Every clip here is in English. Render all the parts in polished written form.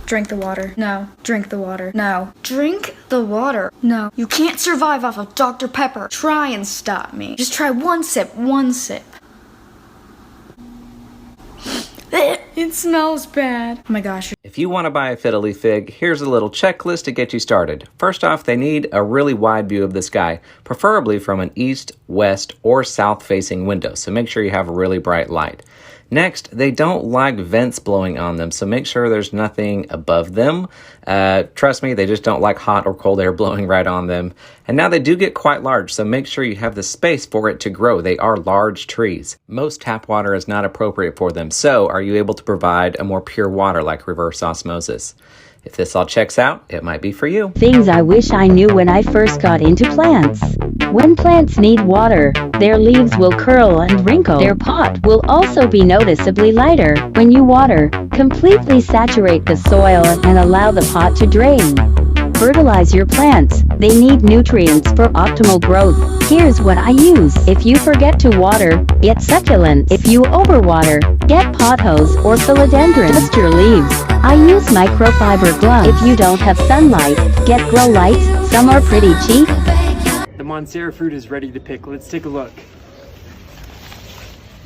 Drink the water. No. Drink the water. No. Drink the water. No. You can't survive off of Dr. Pepper. Try and stop me. Just try one sip. One sip. It smells bad. Oh my gosh. If you want to buy a fiddly fig, here's a little checklist to get you started. First off, they need a really wide view of the sky, preferably from an east, west, or south-facing window, so make sure you have a really bright light. Next, they don't like vents blowing on them, so make sure there's nothing above them. Trust me, they just don't like hot or cold air blowing right on them. And now they do get quite large, so make sure you have the space for it to grow. They are large trees. Most tap water is not appropriate for them, so are you able to provide a more pure water like reverse osmosis? If this all checks out, it might be for you. Things I wish I knew when I first got into plants. When plants need water, their leaves will curl and wrinkle. Their pot will also be noticeably lighter. When you water, completely saturate the soil and allow the pot to drain. Fertilize your plants. They need nutrients for optimal growth. Here's what I use. If you forget to water, get succulents. If you overwater, get pothos or philodendron. Dust your leaves. I use microfiber gloves. If you don't have sunlight, get grow lights. Some are pretty cheap. The MONSTERA fruit is ready to pick. Let's take a look.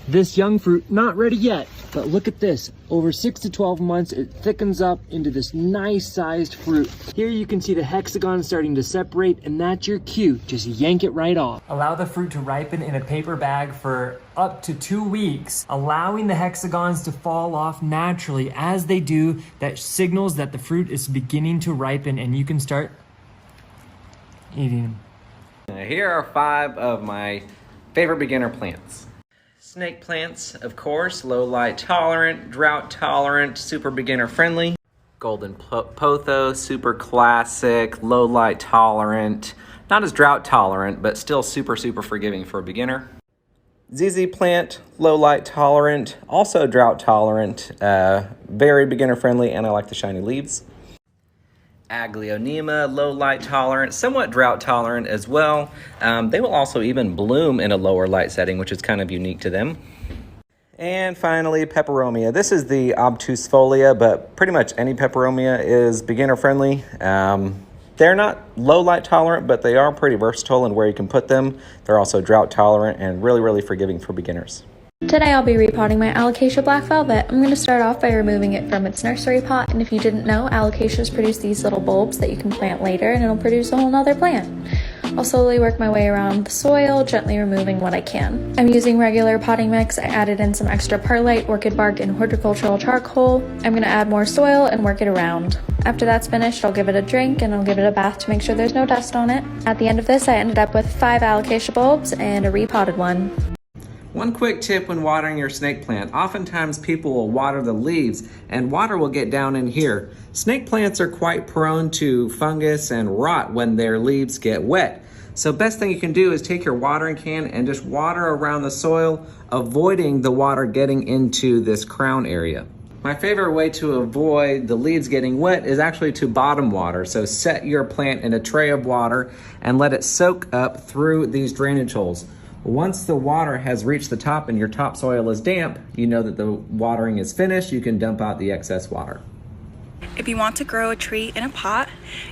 This young fruit, not ready yet, but look at this. Over 6 to 12 months, it thickens up into this nice sized fruit. Here you can see the hexagon starting to separate, and that's your cue. Just yank it right off. Allow the fruit to ripen in a paper bag for up to 2 weeks, allowing the hexagons to fall off naturally. As they do, that signals that the fruit is beginning to ripen, and you can start eating them. Here are 5 of my favorite beginner plants. Snake plants, of course, low light tolerant, drought tolerant, super beginner friendly. Golden pothos, super classic, low light tolerant, not as drought tolerant, but still super forgiving for a beginner. ZZ plant, low light tolerant, also drought tolerant, very beginner friendly, and I like the shiny leaves. Aglaonema, low light tolerant, somewhat drought tolerant as well. They will also even bloom in a lower light setting, which is kind of unique to them. And finally, peperomia. This is the obtusifolia, but pretty much any peperomia is beginner friendly. They're not low light tolerant, but they are pretty versatile in where you can put them. They're also drought tolerant and really forgiving for beginners. Today I'll be repotting my alocasia black velvet. I'm going to start off by removing it from its nursery pot, and if you didn't know, alocasias produce these little bulbs that you can plant later and it'll produce a whole nother plant. I'll slowly work my way around the soil, gently removing what I can. I'm using regular potting mix. I added in some extra perlite, orchid bark, and horticultural charcoal. I'm going to add more soil and work it around. After that's finished, I'll give it a drink and I'll give it a bath to make sure there's no dust on it. At the end of this, I ended up with 5 alocasia bulbs and a repotted one. One quick tip when watering your snake plant. Oftentimes people will water the leaves and water will get down in here. Snake plants are quite prone to fungus and rot when their leaves get wet. So best thing you can do is take your watering can and just water around the soil, avoiding the water getting into this crown area. My favorite way to avoid the leaves getting wet is actually to bottom water. So set your plant in a tray of water and let it soak up through these drainage holes. Once the water has reached the top and your topsoil is damp, you know that the watering is finished. You can dump out the excess water. If you want to grow a tree in a pot,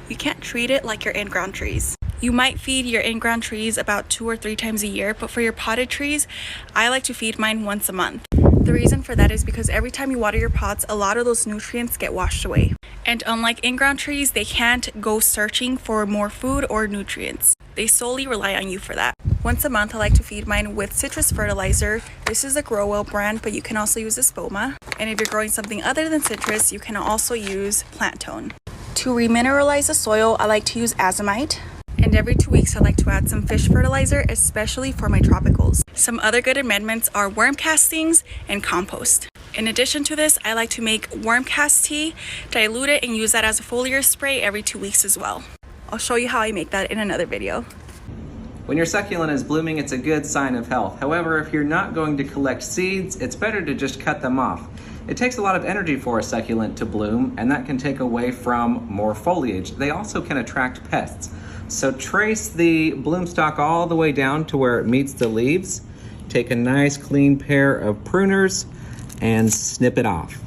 you can't treat it like your in-ground trees. You might feed your in-ground trees about 2 or 3 times a year, but for your potted trees, I like to feed mine once a month. The reason for that is because every time you water your pots, a lot of those nutrients get washed away. And unlike in-ground trees, they can't go searching for more food or nutrients. They solely rely on you for that. Once a month, I like to feed mine with citrus fertilizer. This is a Grow Well brand, but you can also use a Spoma. And if you're growing something other than citrus, you can also use Planttok. To remineralize the soil, I like to use azomite. And every 2 weeks, I like to add some fish fertilizer, especially for my tropicals. Some other good amendments are worm castings and compost. In addition to this, I like to make worm cast tea, dilute it, and use that as a foliar spray every 2 weeks as well. I'll show you how I make that in another video. When your succulent is blooming, it's a good sign of health. However, if you're not going to collect seeds, it's better to just cut them off. It takes a lot of energy for a succulent to bloom, and that can take away from more foliage. They also can attract pests. So trace the bloom stalk all the way down to where it meets the leaves. Take a nice clean pair of pruners and snip it off.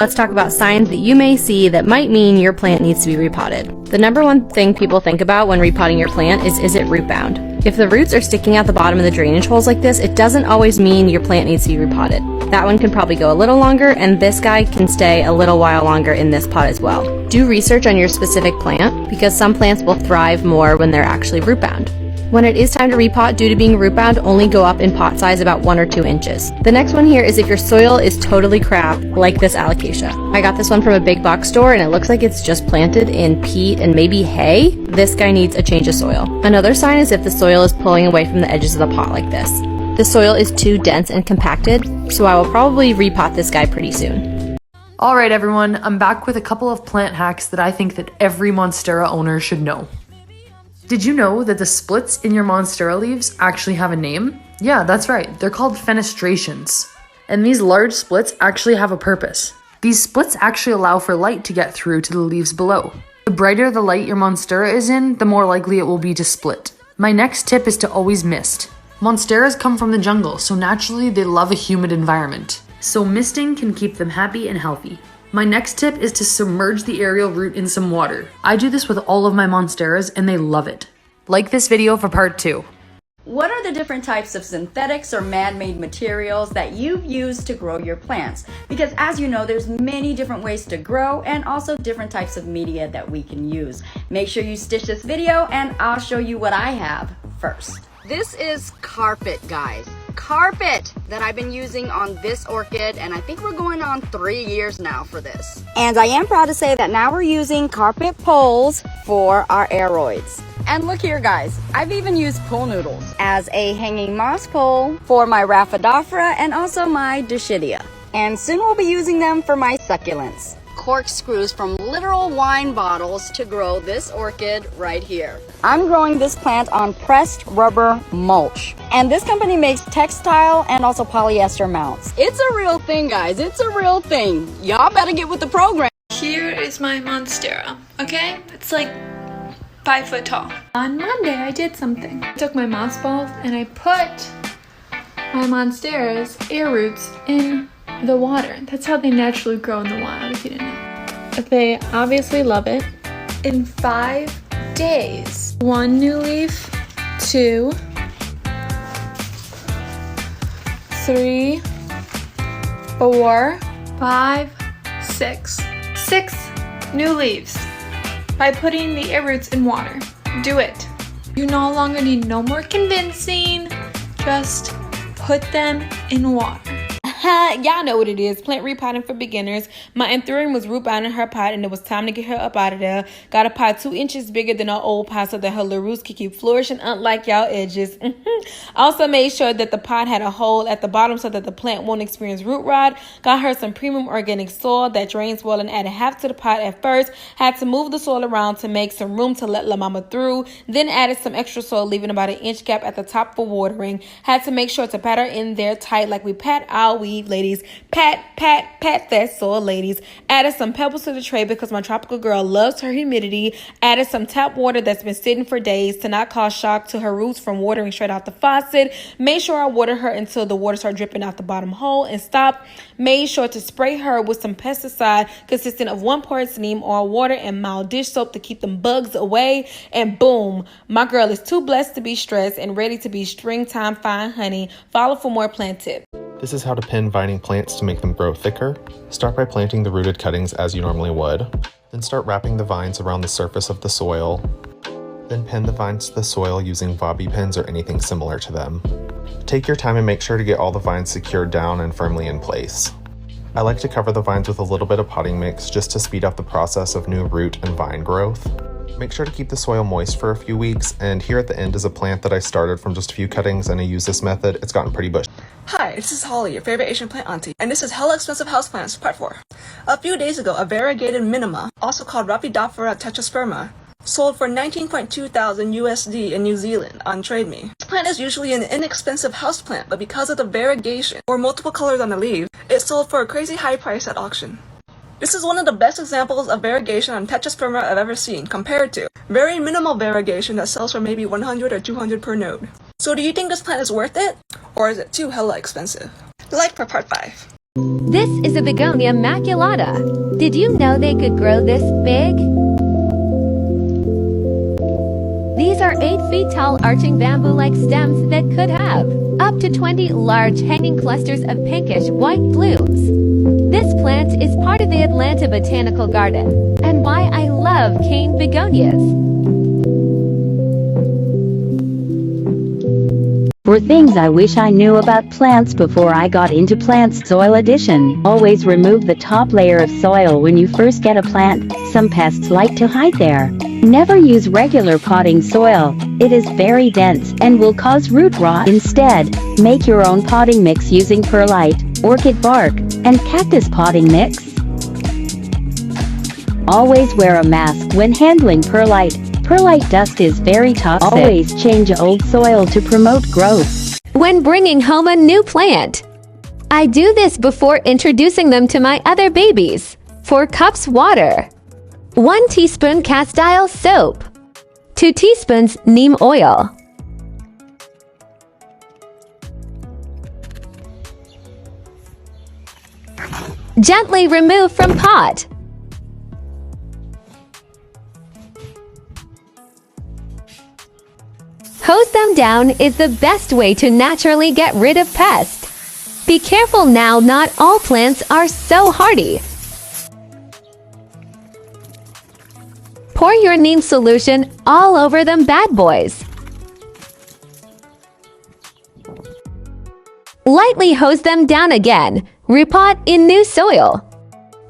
let's talk about signs that you may see that might mean your plant needs to be repotted. The number one thing people think about when repotting your plant is it root bound? If the roots are sticking out the bottom of the drainage holes like this, it doesn't always mean your plant needs to be repotted. That one can probably go a little longer, and this guy can stay a little while longer in this pot as well. Do research on your specific plant, because some plants will thrive more when they're actually root bound. When it is time to repot due to being root bound, only go up in pot size about 1 or 2 inches. The next one here is if your soil is totally crap, like this alocasia. I got this one from a big box store and it looks like it's just planted in peat and maybe hay. This guy needs a change of soil. Another sign is if the soil is pulling away from the edges of the pot like this. The soil is too dense and compacted, so I will probably repot this guy pretty soon. Alright everyone, I'm back with a couple of plant hacks that I think that every Monstera owner should know. Did you know that the splits in your Monstera leaves actually have a name? Yeah, that's right. They're called fenestrations. And these large splits actually have a purpose. These splits actually allow for light to get through to the leaves below. The brighter the light your Monstera is in, the more likely it will be to split. My next tip is to always mist. Monsteras come from the jungle, so naturally they love a humid environment. So misting can keep them happy and healthy. My next tip is to submerge the aerial root in some water. I do this with all of my Monsteras and they love it. Like this video for part 2. What are the different types of synthetics or man-made materials that you've used to grow your plants? Because as you know, there's many different ways to grow and also different types of media that we can use. Make sure you stitch this video and I'll show you what I have first. This is carpet, guys. Carpet that I've been using on this orchid, and I think we're going on 3 years now for this. And I am proud to say that now we're using carpet poles for our aeroids. And look here, guys, I've even used pool noodles as a hanging moss pole for my Rhaphidophora and also my Dischidia. And soon we'll be using them for my succulents. Corkscrews from literal wine bottles to grow this orchid right here. I'm growing this plant on pressed rubber mulch. And this company makes textile and also polyester mounts. It's a real thing, guys. It's a real thing. Y'all better get with the program. Here is my Monstera, okay? It's like 5 foot tall. On Monday, I did something. I took my moss balls and I put my Monstera's air roots in the water. That's how they naturally grow in the wild, if you didn't know. They obviously love it. In 5 days, 1 new leaf, 2, 3, 4, 5, 6. 6 new leaves by putting the air roots in water. Do it. You no longer need no more convincing. Just put them in water. Y'all know what it is. Plant repotting for beginners. My anthurium was root bound in her pot and it was time to get her up out of there. Got a pot 2 inches bigger than our old pot so that her little roots could keep flourishing unlike y'all edges. Also made sure that the pot had a hole at the bottom so that the plant won't experience root rot. Got her some premium organic soil that drains well and added half to the pot at first. Had to move the soil around to make some room to let La Mama through. Then added some extra soil, leaving about 1 inch gap at the top for watering. Had to make sure to pat her in there tight like we pat our weave, ladies. Pat, pat, pat that soil, ladies. Added some pebbles to the tray because my tropical girl loves her humidity. Added some tap water that's been sitting for days to not cause shock to her roots from watering straight out the faucet. Made sure I water her until the water started dripping out the bottom hole and stopped. Made sure to spray her with some pesticide consisting of 1 part neem oil, water, and mild dish soap to keep them bugs away. And boom, my girl is too blessed to be stressed and ready to be springtime fine honey. Follow for more plant tips. This is how to pin vining plants to make them grow thicker. Start by planting the rooted cuttings as you normally would. Then start wrapping the vines around the surface of the soil. Then pin the vines to the soil using bobby pins or anything similar to them. Take your time and make sure to get all the vines secured down and firmly in place. I like to cover the vines with a little bit of potting mix just to speed up the process of new root and vine growth. Make sure to keep the soil moist for a few weeks, and here at the end is a plant that I started from just a few cuttings, and I use this method. It's gotten pretty bushy. Hi, this is Holly, your favorite Asian plant auntie, and this is Hella Expensive Houseplants, part 4. A few days ago, a variegated minima, also called Rhaphidophora tetrasperma, sold for 19.2 thousand USD in New Zealand on TradeMe. This plant is usually an inexpensive houseplant, but because of the variegation, or multiple colors on the leaves, it sold for a crazy high price at auction. This is one of the best examples of variegation on tetrasperma I've ever seen, compared to very minimal variegation that sells for maybe 100 or 200 per node. So do you think this plant is worth it? Or is it too hella expensive? Like for part 5. This is a begonia maculata. Did you know they could grow this big? These are 8 feet tall arching bamboo-like stems that could have up to 20 large hanging clusters of pinkish white blooms. This plant is part of the Atlanta Botanical Garden, and why I love cane begonias. For things I wish I knew about plants before I got into plants soil addition. Always remove the top layer of soil when you first get a plant. Some pests like to hide there. Never use regular potting soil. It is very dense and will cause root rot. Instead, make your own potting mix using perlite, orchid bark, and cactus potting mix. Always wear a mask when handling perlite. Perlite dust is very toxic. Always change old soil to promote growth. When bringing home a new plant, I do this before introducing them to my other babies. 4 cups water, 1 teaspoon castile soap, 2 teaspoons neem oil. Gently remove from pot. Hose them down is the best way to naturally get rid of pests. Be careful now, not all plants are so hardy. Pour your neem solution all over them bad boys. Lightly hose them down again. Repot in new soil.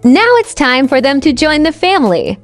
Now it's time for them to join the family.